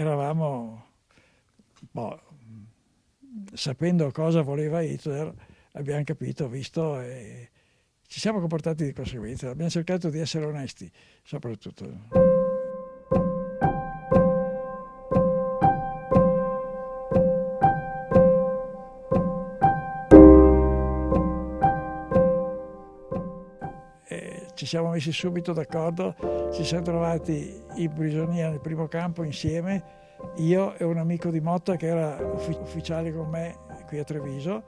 eravamo, boh, sapendo cosa voleva Hitler, abbiamo capito, visto e ci siamo comportati di conseguenza. Abbiamo cercato di essere onesti, soprattutto. Ci siamo messi subito d'accordo, ci siamo trovati in prigionia nel primo campo insieme, io e un amico di Motta che era ufficiale con me qui a Treviso,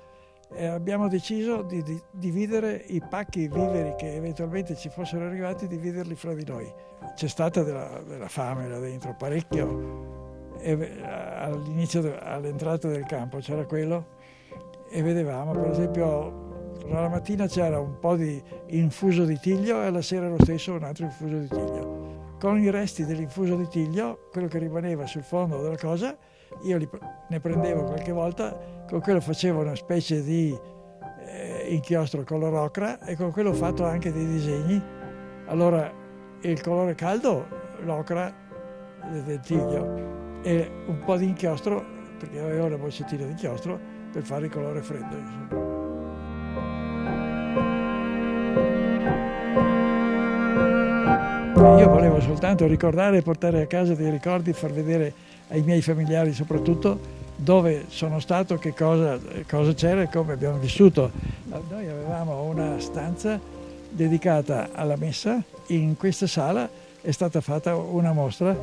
e abbiamo deciso di dividere i pacchi viveri che eventualmente ci fossero arrivati, dividerli fra di noi. C'è stata della fame là dentro, parecchio, e all'entrata del campo c'era quello, e vedevamo per esempio la mattina c'era un po' di infuso di tiglio e alla sera lo stesso un altro infuso di tiglio. Con i resti dell'infuso di tiglio, quello che rimaneva sul fondo della cosa, io ne prendevo qualche volta, con quello facevo una specie di inchiostro color ocra e con quello ho fatto anche dei disegni. Allora il colore caldo, l'ocra del tiglio, e un po' di inchiostro, perché avevo una boccettina di inchiostro, per fare il colore freddo, insomma. Io volevo soltanto ricordare e portare a casa dei ricordi, far vedere ai miei familiari soprattutto dove sono stato, che cosa c'era e come abbiamo vissuto. Noi avevamo una stanza dedicata alla messa, in questa sala è stata fatta una mostra,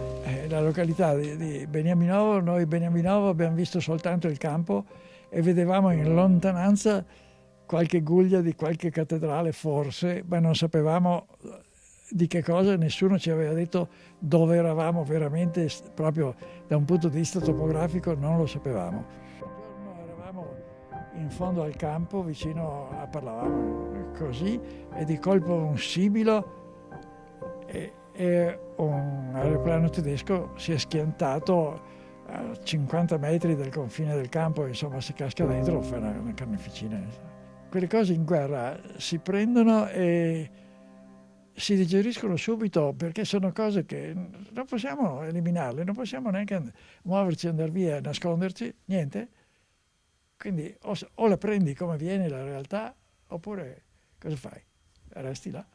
la località di Beniaminovo. Noi Beniaminovo abbiamo visto soltanto il campo e vedevamo in lontananza qualche guglia di qualche cattedrale forse, ma non sapevamo di che cosa, nessuno ci aveva detto dove eravamo veramente, proprio da un punto di vista topografico non lo sapevamo. Un giorno eravamo in fondo al campo, vicino, parlavamo così, e di colpo un sibilo e un aeroplano tedesco si è schiantato a 50 metri dal confine del campo, insomma se casca dentro fa una carneficina. Quelle cose in guerra si prendono e si digeriscono subito, perché sono cose che non possiamo eliminarle, non possiamo neanche muoverci, andare via, nasconderci, niente. Quindi o la prendi come viene la realtà, oppure cosa fai? Resti là.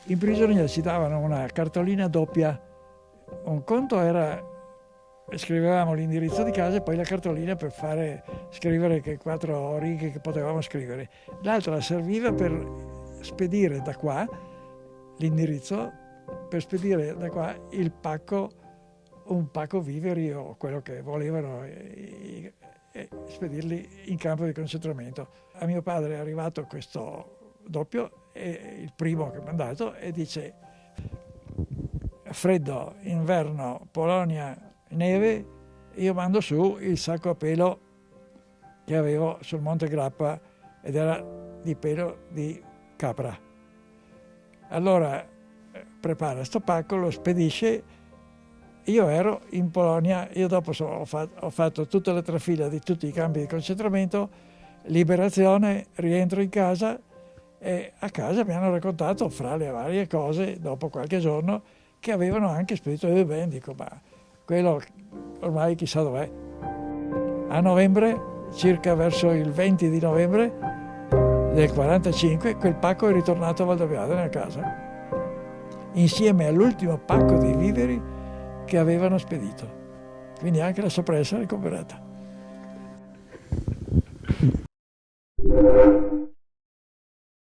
In prigionia ci davano una cartolina doppia. Un conto era, scrivevamo l'indirizzo di casa e poi la cartolina per scrivere che 4 righe che potevamo scrivere. L'altra serviva per spedire da qua l'indirizzo, per spedire da qua un pacco viveri o quello che volevano e spedirli in campo di concentramento. A mio padre è arrivato questo doppio, il primo che mi ha mandato, e dice: freddo, inverno, Polonia, neve, io mando su il sacco a pelo che avevo sul Monte Grappa ed era di pelo di capra. Allora prepara sto pacco, lo spedisce. Io ero in Polonia, io dopo ho fatto tutta la trafila di tutti i campi di concentramento, liberazione, rientro in casa, e a casa mi hanno raccontato, fra le varie cose, dopo qualche giorno, che avevano anche spedito il bene. Dico, ma quello ormai chissà dov'è. A novembre, circa verso il 20 di novembre del 45, quel pacco è ritornato a Valdobbiadene nella casa, insieme all'ultimo pacco di viveri che avevano spedito. Quindi anche la soppressa recuperata.